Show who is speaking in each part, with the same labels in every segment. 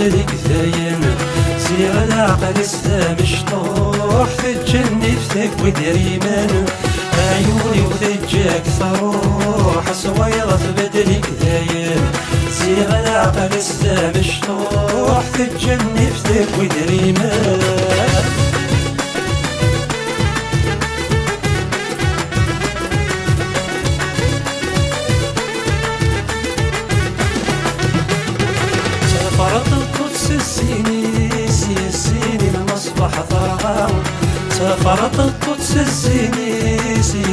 Speaker 1: بدلك ذاين زيغ العقل السام مشطوح تتجني فتك ودريمان عيوني وثجاك صروح صويرة بدلك ذاين زيغ العقل السام مشطوح تتجني فتك ودريمان فرط القدس السيني المصباح ضرغام سافرت القدس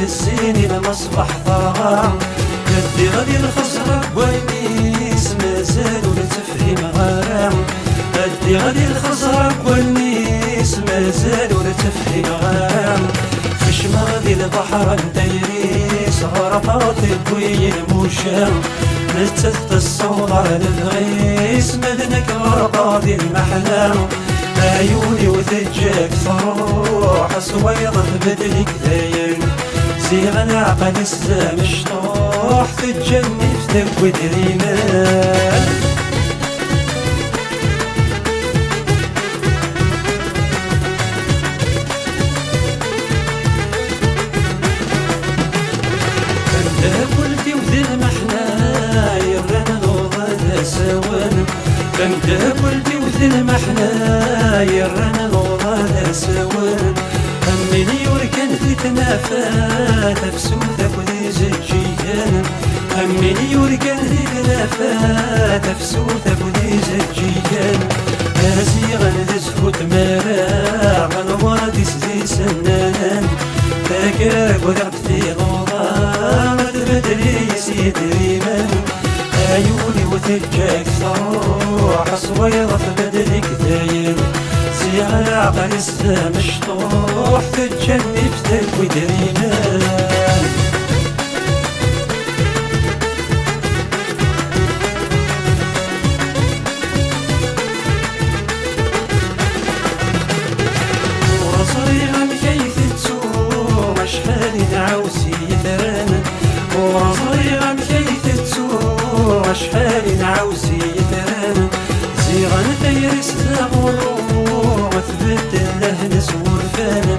Speaker 1: السيني المصباح ضرغام كدي غادي الخزرة والنيس مازالوا لتفهيم غرام كدي غادي الخزرة والنيس مازالوا لتفهيم غرام خشمة غادي البحر نديريس غرقات الكوين موشام نتثت الصوضة للغيس مدنك غرقاضي المحلام عيوني وثجاك صروح صويرة بدلك ذاين زيغ العقل السام مشطوح تتجني فتك ودريمان قلتي وذي المحنة يرنا الوضع سوان كنت قلتي وذي المحنة يرنا الوضع سوان أمني وركن في تنافى تفسوثك وذي زجيان أمني وركن في تنافى تفسوثك وذي زجيان أزيغا تزفوت مراع غنوادي سزي سنان فاكرك وذعبتي ضوضا بدري سيد ريمان عيوني وثجاك صروح صويرة بدلك ذاين زيغ العقل السام مشطوح تتجني فتك ودريمان ورصريغا كيف تسوم شحال نعوسي ثرانا ورصريغا كيف تسوم شحال نعوسي ثرانا زيغا نثيرس ثغروح وثبت له نسور فانا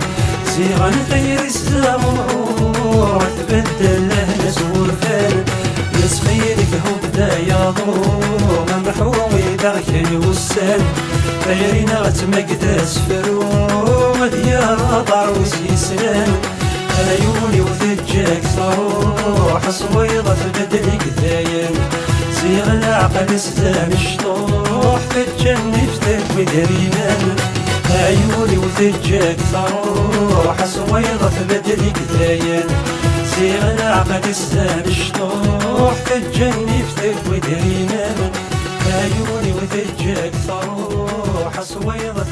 Speaker 1: زيغا نثيرس ثغروح وثبت له نسور فانا يسخيلك هو بدا يضوم محومي داخل وسان غيرنا غتمقداس فروم ديال ضروس يسلان عيوني وثجاك صروح صويضة بدلك ذاين زيغ العقل السام مشطوح تتجني فتك ودريمان عيوني وثجاك صروح صويضة بدلك ذاين زيغ العقل السام مشطوح تتجني فتك ودريمان عيوني وثجاك صروح صويضة